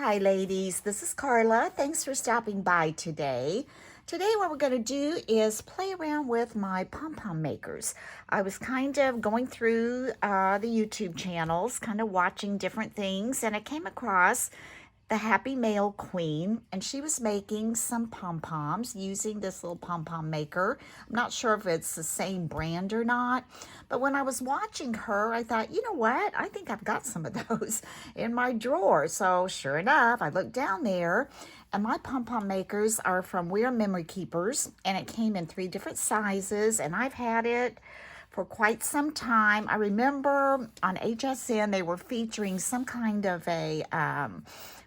Hi ladies, this is Carla. Thanks for stopping by today. Today what we're going to do is play around with my pom-pom makers. I was kind of going through the YouTube channels, kind of watching different things, and I came across the Happy Mail Queen, and she was making some pom-poms using this little pom-pom maker. I'm not sure if it's the same brand or not, but when I was watching her, I thought, you know what? I think I've got some of those in my drawer. So sure enough, I looked down there, and my pom-pom makers are from We Are Memory Keepers, and it came in 3 different sizes, and I've had it for quite some time. I remember on HSN they were featuring some kind of a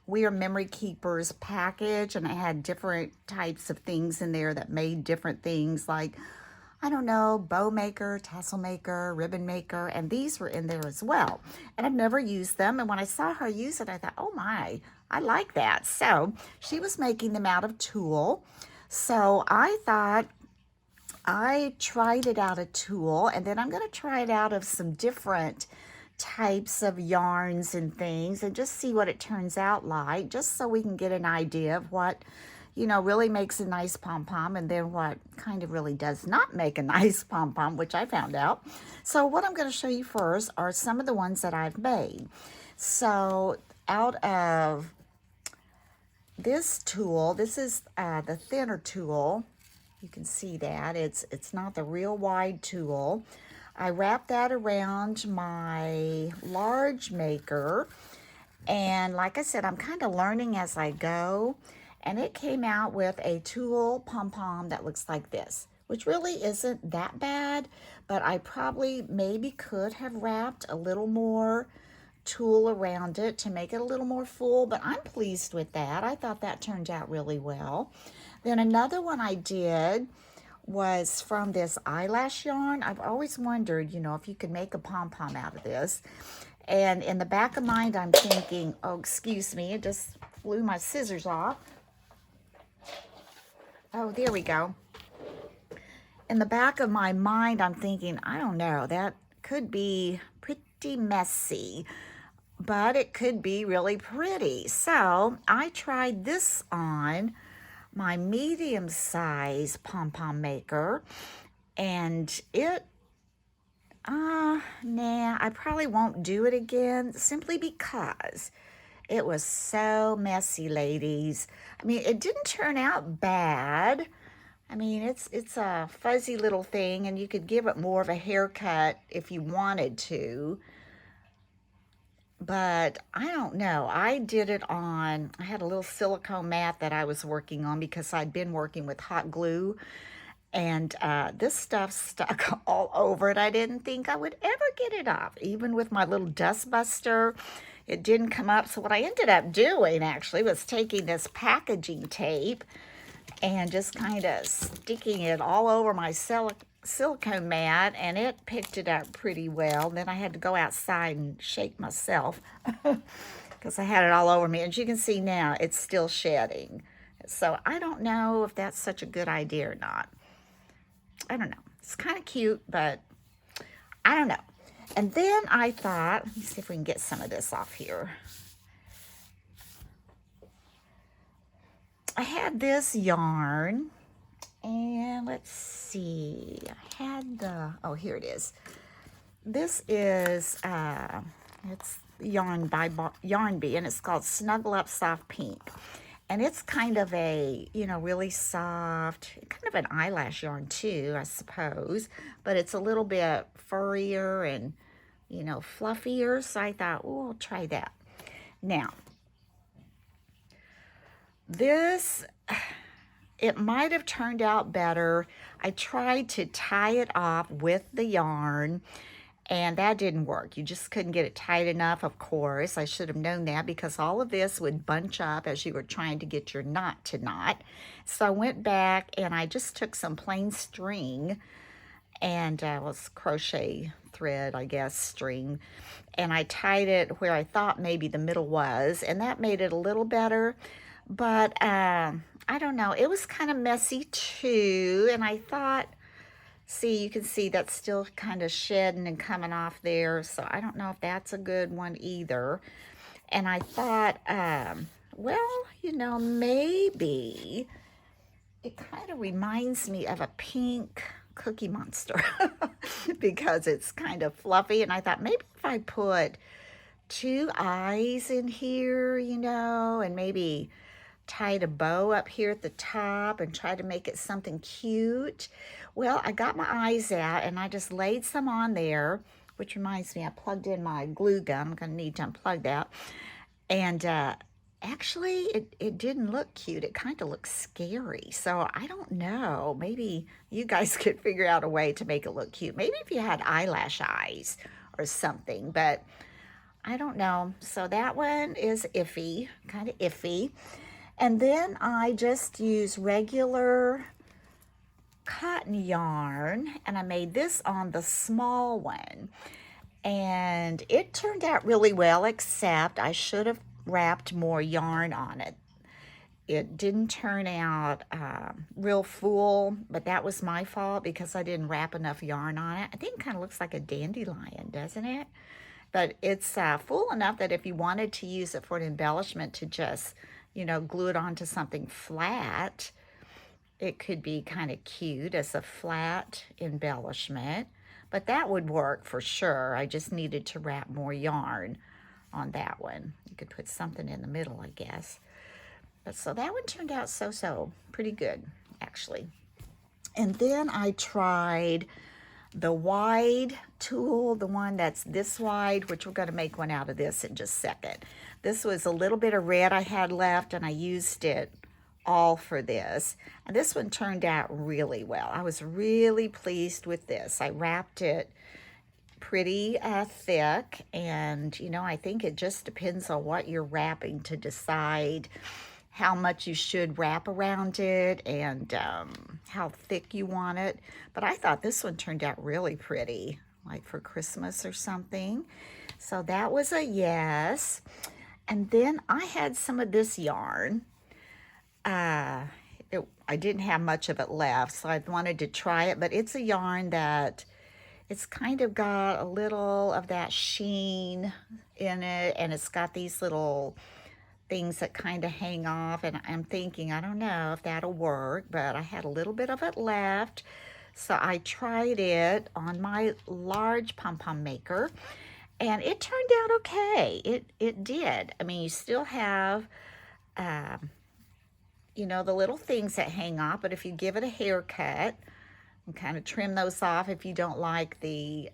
We Are Memory Keepers package, and it had different types of things in there that made different things like, I don't know, bow maker, tassel maker, ribbon maker, and these were in there as well. And I've never used them, and when I saw her use it, I thought, oh my, I like that. So she was making them out of tulle. So I thought I tried it out of tulle, and then I'm going to try it out of some different types of yarns and things and just see what it turns out like, just so we can get an idea of what, you know, really makes a nice pom-pom and then what kind of really does not make a nice pom-pom, which I found out. So what I'm going to show you first are some of the ones that I've made. So out of this tulle, this is the thinner tulle. You can see that it's not the real wide tulle. I wrapped that around my large maker, and like I said, I'm kind of learning as I go, and it came out with a tulle pom-pom that looks like this, which really isn't that bad, but I probably maybe could have wrapped a little more tulle around it to make it a little more full, but I'm pleased with that. I thought that turned out really well. Then another one I did was from this eyelash yarn. I've always wondered, you know, if you could make a pom-pom out of this. And in the back of mind, I'm thinking, oh, excuse me, it just flew my scissors off. Oh, there we go. In the back of my mind, I'm thinking, I don't know, that could be pretty messy, but it could be really pretty. So I tried this on my medium size pom-pom maker, and it nah, I probably won't do it again simply because it was so messy, ladies. I mean, it didn't turn out bad. I mean, it's a fuzzy little thing, and you could give it more of a haircut if you wanted to. But I don't know. I did it on, I had a little silicone mat that I was working on because I'd been working with hot glue, and this stuff stuck all over it. I didn't think I would ever get it off. Even with my little dust buster, it didn't come up. So what I ended up doing actually was taking this packaging tape and just kind of sticking it all over my silicone mat, and it picked it up pretty well. Then I had to go outside and shake myself because I had it all over me. As you can see now, it's still shedding. So I don't know if that's such a good idea or not. I don't know. It's kind of cute, but I don't know. And then I thought, let me see if we can get some of this off here. I had this yarn, and let's see, I had the, oh, here it is. This is, it's yarn by Yarn Bee, and it's called Snuggle Up Soft Pink. And it's kind of a, you know, really soft, kind of an eyelash yarn too, I suppose. But it's a little bit furrier and, you know, fluffier. So I thought, oh, I'll try that. Now, this, it might have turned out better. I tried to tie it off with the yarn, and that didn't work. You just couldn't get it tight enough, of course. I should have known that because all of this would bunch up as you were trying to get your knot to knot. So I went back and I just took some plain string and was crochet thread, I guess, string, and I tied it where I thought maybe the middle was, and that made it a little better. But I don't know, it was kind of messy too, and I thought, see, you can see that's still kind of shedding and coming off there, so I don't know if that's a good one either. And I thought, you know, maybe it kind of reminds me of a pink Cookie Monster because it's kind of fluffy. And I thought maybe if I put two eyes in here, you know, and maybe tied a bow up here at the top and try to make it something cute. Well, I got my eyes out and I just laid some on there, which reminds me, I plugged in my glue gun. I'm going to need to unplug that. And actually, it didn't look cute. It kind of looks scary. So I don't know. Maybe you guys could figure out a way to make it look cute. Maybe if you had eyelash eyes or something, but I don't know. So that one is iffy, kind of iffy. And then I just use regular cotton yarn, and I made this on the small one. And it turned out really well, except I should have wrapped more yarn on it. It didn't turn out real full, but that was my fault because I didn't wrap enough yarn on it. I think it kind of looks like a dandelion, doesn't it? But it's full enough that if you wanted to use it for an embellishment to just, you know, glue it onto something flat, it could be kind of cute as a flat embellishment. But that would work for sure. I just needed to wrap more yarn on that one. You could put something in the middle, I guess. But so that one turned out so pretty good, actually. And then I tried the wide tool, the one that's this wide, which we're going to make one out of this in just a second. This was a little bit of red I had left, and I used it all for this. And this one turned out really well. I was really pleased with this. I wrapped it pretty thick, and you know, I think it just depends on what you're wrapping to decide how much you should wrap around it and how thick you want it. But I thought this one turned out really pretty, like for Christmas or something. So that was a yes. And then I had some of this yarn. I didn't have much of it left, so I wanted to try it, but it's a yarn that it's kind of got a little of that sheen in it, and it's got these little things that kind of hang off, and I'm thinking, I don't know if that'll work, but I had a little bit of it left, so I tried it on my large pom-pom maker, and it turned out okay. It did. I mean, you still have you know, the little things that hang off, but if you give it a haircut and kind of trim those off if you don't like the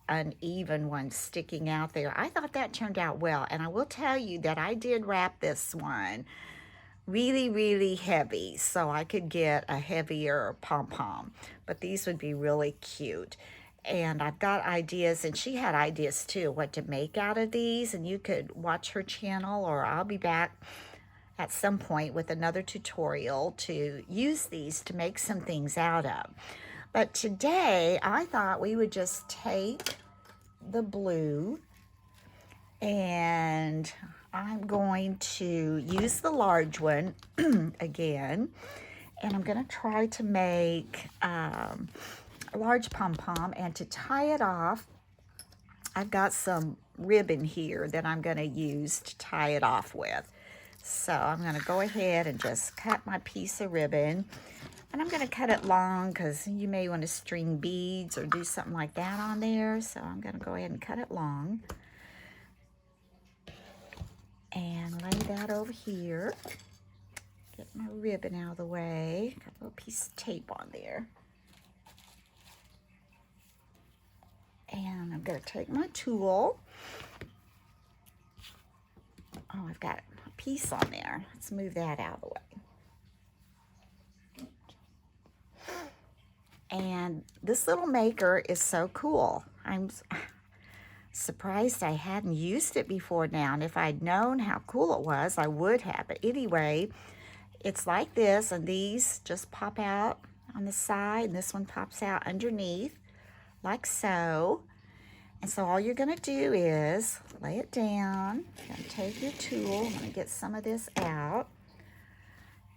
uneven ones sticking out there, I thought that turned out well. And I will tell you that I did wrap this one really heavy, so I could get a heavier pom-pom, but these would be really cute. And I've got ideas, and she had ideas too, what to make out of these, and you could watch her channel, or I'll be back at some point with another tutorial to use these to make some things out of. But today I thought we would just take the blue, and I'm going to use the large one again, and I'm going to try to make a large pom-pom. And to tie it off, I've got some ribbon here that I'm going to use to tie it off with. So I'm going to go ahead and just cut my piece of ribbon, and I'm going to cut it long because you may want to string beads or do something like that on there. So I'm going to go ahead and cut it long and lay that over here. Get my ribbon out of the way. Got a little piece of tape on there. And I'm going to take my tool. Oh, I've got a piece on there. Let's move that out of the way. And this little maker is so cool. I'm surprised I hadn't used it before now. And if I'd known how cool it was, I would have. But anyway, it's like this, and these just pop out on the side, and this one pops out underneath, like so. And so all you're going to do is lay it down. You're going to take your tool. I'm going to get some of this out.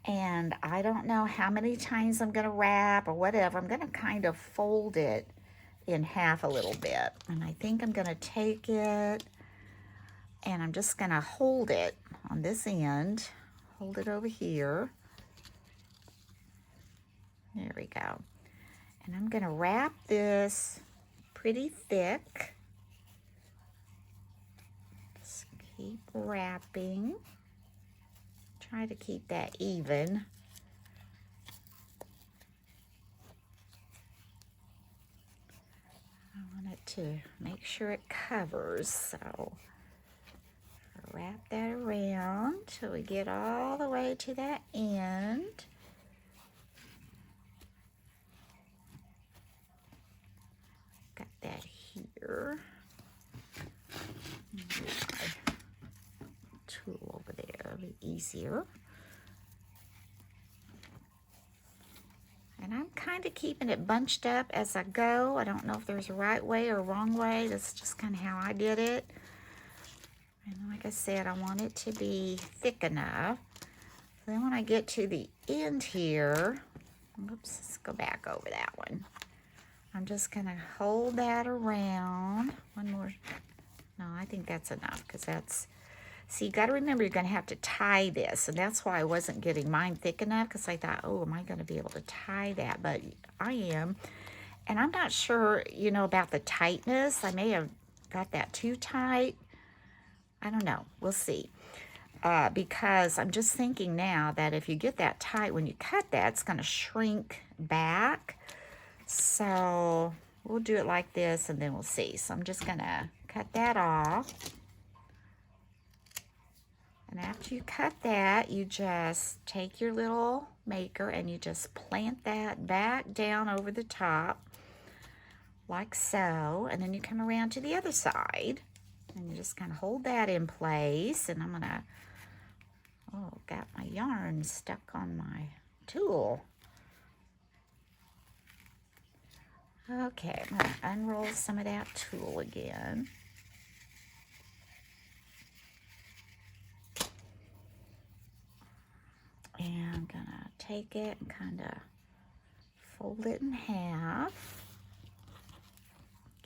And I don't know how many times I'm going to wrap or whatever. I'm going to kind of fold it in half a little bit. And I think I'm going to take it, and I'm just going to hold it on this end. hold it over here. There we go. And I'm going to wrap this pretty thick. Just keep wrapping. Try to keep that even. I want it to make sure it covers, so wrap that around till we get all the way to that end. Got that here. Tool over there, it'll be easier. And I'm kind of keeping it bunched up as I go. I don't know if there's a right way or a wrong way. That's just kind of how I did it. And like I said, I want it to be thick enough. Then when I get to the end here, oops, let's go back over that one. I'm just going to hold that around. One more. No, I think that's enough because that's, see, you got to remember you're going to have to tie this. And that's why I wasn't getting mine thick enough because I thought, oh, am I going to be able to tie that? But I am. And I'm not sure, you know, about the tightness. I may have got that too tight. I don't know. We'll see. Because I'm just thinking now that if you get that tight, when you cut that, it's going to shrink back. So we'll do it like this and then we'll see. So I'm just going to cut that off. And after you cut that, you just take your little maker and you just plant that back down over the top like so. And then you come around to the other side and you just kind of hold that in place. And I'm going to, oh, got my yarn stuck on my tool. Okay, I'm going to unroll some of that tulle again. And I'm going to take it and kind of fold it in half.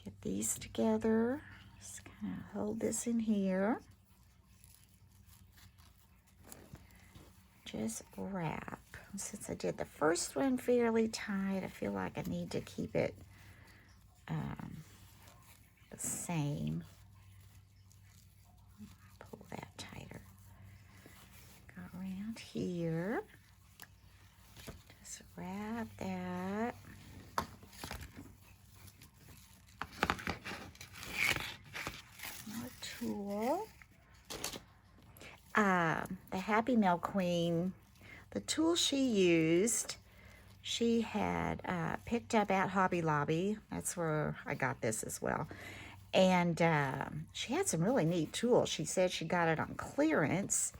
Get these together. Just kind of hold this in here. Just wrap. Since I did the first one fairly tight, I feel like I need to keep it the same. Pull that tighter. Go around here. Just wrap that. More tulle. The Happy Mail Queen, the tulle she used, she had picked up at Hobby Lobby. That's where I got this as well. And she had some really neat tulle. She said she got it on clearance.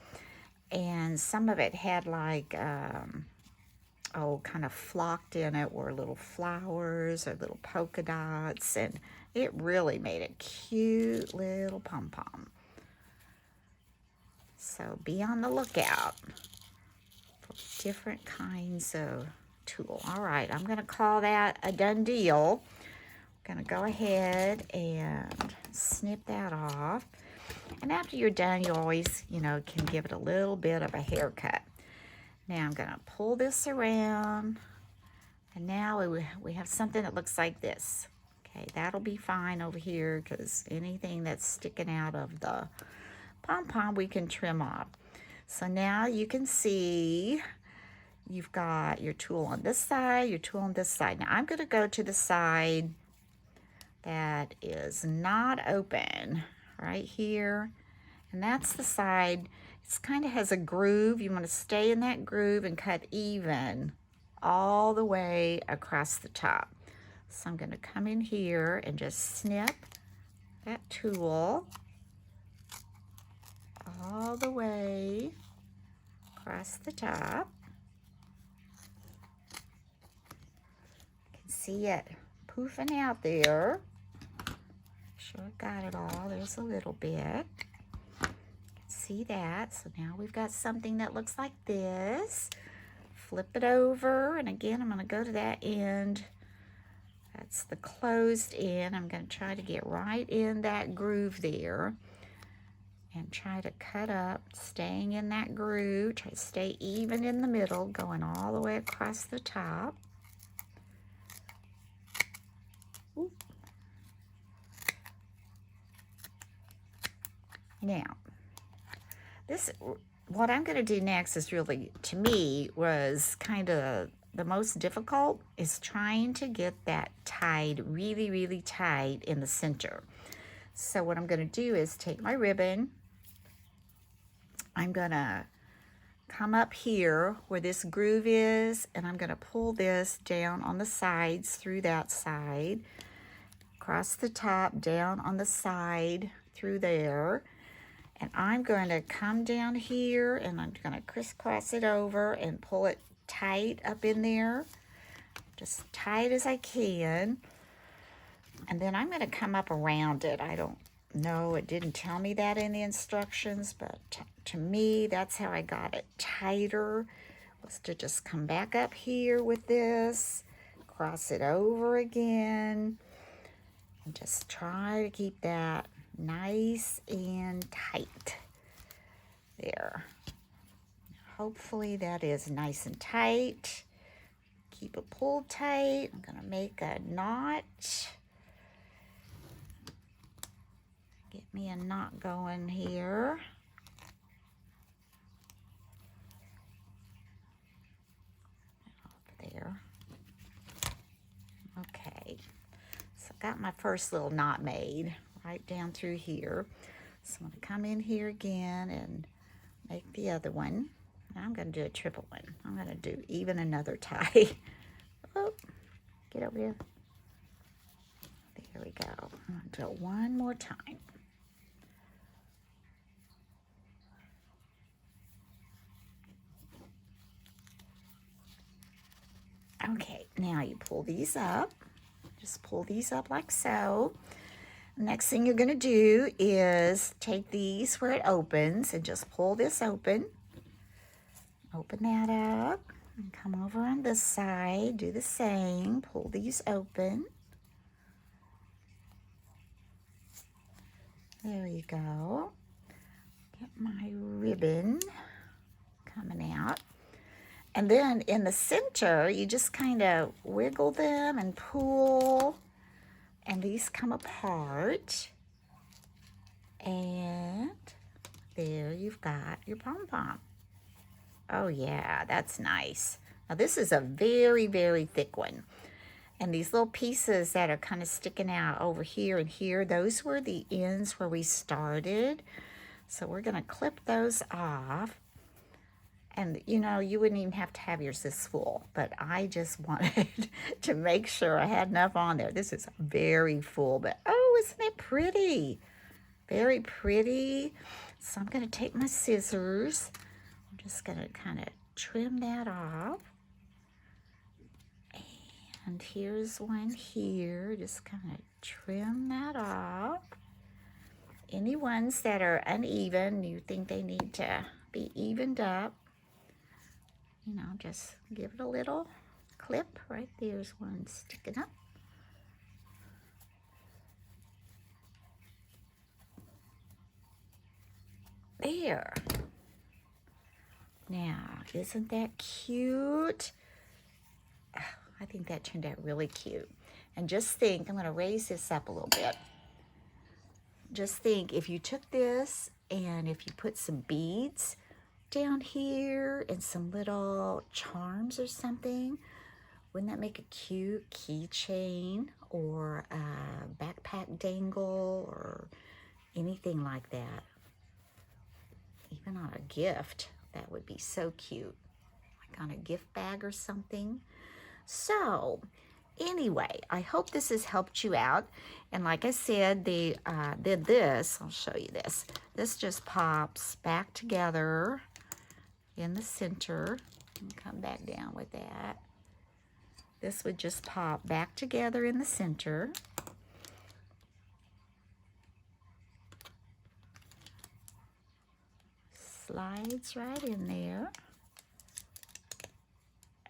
And some of it had like, kind of flocked in it were little flowers or little polka dots. And it really made a cute little pom-pom. So be on the lookout for different kinds of tulle. All right, I'm going to call that a done deal. I'm going to go ahead and snip that off. And after you're done, you always, you know, can give it a little bit of a haircut. Now I'm going to pull this around. And now we have something that looks like this. Okay, that'll be fine over here because anything that's sticking out of the pom-pom we can trim off. So now you can see you've got your tulle on this side, your tulle on this side. Now I'm going to go to the side that is not open right here. And that's the side, it kind of has a groove. You want to stay in that groove and cut even all the way across the top. So I'm going to come in here and just snip that tulle all the way across the top. You can see it poofing out there. Sure got it all. There's a little bit. You can see that. So now we've got something that looks like this. Flip it over, and again, I'm going to go to that end. That's the closed end. I'm going to try to get right in that groove there. and try to cut up, staying in that groove. Try to stay even in the middle, going all the way across the top. Ooh. Now, what I'm going to do next is really, to me, was kind of the most difficult, is trying to get that tied really, really tight in the center. So what I'm going to do is take my ribbon. I'm going to come up here where this groove is, and I'm going to pull this down on the sides through that side, across the top, down on the side through there. And I'm going to come down here and I'm going to crisscross it over and pull it tight up in there, just tight as I can. And then I'm going to come up around it. I don't know, it didn't tell me that in the instructions, but to me, that's how I got it tighter, was to just come back up here with this, cross it over again, and just try to keep that nice and tight. There. Hopefully that is nice and tight. Keep it pulled tight. I'm going to make a knot. Get me a knot going here. Over there. Okay. So I got my first little knot made right down through here. So I'm going to come in here again and make the other one. Now I'm going to do a triple one. I'm going to do even another tie. Oh, get over here. There we go. I'm going to do it one more time. Okay, now you pull these up. Just pull these up like so. Next thing you're going to do is take these where it opens and just pull this open. Open that up and come over on this side. Do the same. Pull these open. There you go. Get my ribbon coming out. And then in the center, you just kind of wiggle them and pull. And these come apart. And there you've got your pom-pom. Oh yeah, that's nice. Now this is a very, very thick one. And these little pieces that are kind of sticking out over here and here, those were the ends where we started. So we're gonna clip those off. And you know, you wouldn't even have to have yours this full, but I just wanted to make sure I had enough on there. This is very full, but oh, isn't it pretty? Very pretty. So I'm gonna take my scissors. I'm just gonna kind of trim that off. And here's one here, just kind of trim that off. Any ones that are uneven, you think they need to be evened up, you know, just give it a little clip. Right there's one sticking up. There. Now, isn't that cute? Oh, I think that turned out really cute. And just think, I'm going to raise this up a little bit. Just think, if you took this and if you put some beads down here and some little charms or something, wouldn't that make a cute keychain or a backpack dangle or anything like that? Even on a gift, that would be so cute, like on a gift bag or something. So anyway, I hope this has helped you out. And like I said, did this, I'll show you this. This just pops back together in the center. And come back down with that. This would just pop back together in the center. Slides right in there.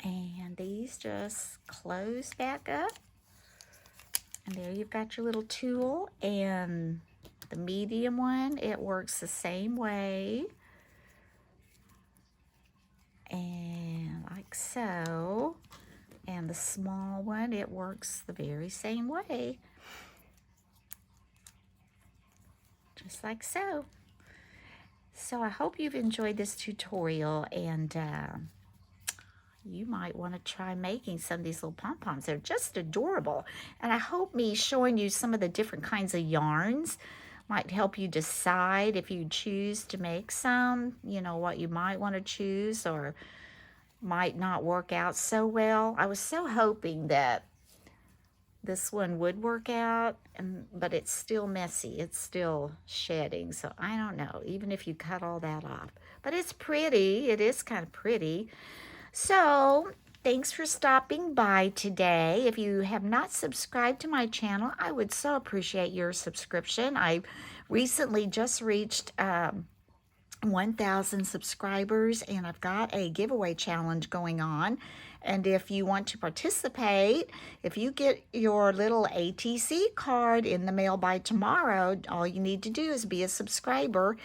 And these just close back up. And there you've got your little tool. And The medium one, it works the same way. And like so. And the small one, it works the very same way. Just like so. So I hope you've enjoyed this tutorial, and you might want to try making some of these little pom-poms. They're just adorable. And I hope me showing you some of the different kinds of yarns might help you decide if you choose to make some, you know, what you might want to choose or might not work out so well. I was so hoping that this one would work out, but it's still messy. It's still shedding, so I don't know, even if you cut all that off. But it's pretty. It is kind of pretty. So thanks for stopping by today. If you have not subscribed to my channel, I would so appreciate your subscription. I recently just reached 1,000 subscribers, and I've got a giveaway challenge going on. And if you want to participate, if you get your little ATC card in the mail by tomorrow, all you need to do is be a subscriber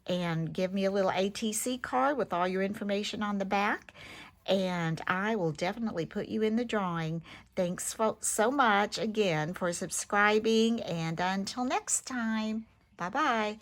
and give me a little ATC card with all your information on the back, and I will definitely put you in the drawing. Thanks so much again for subscribing, and until next time, bye-bye.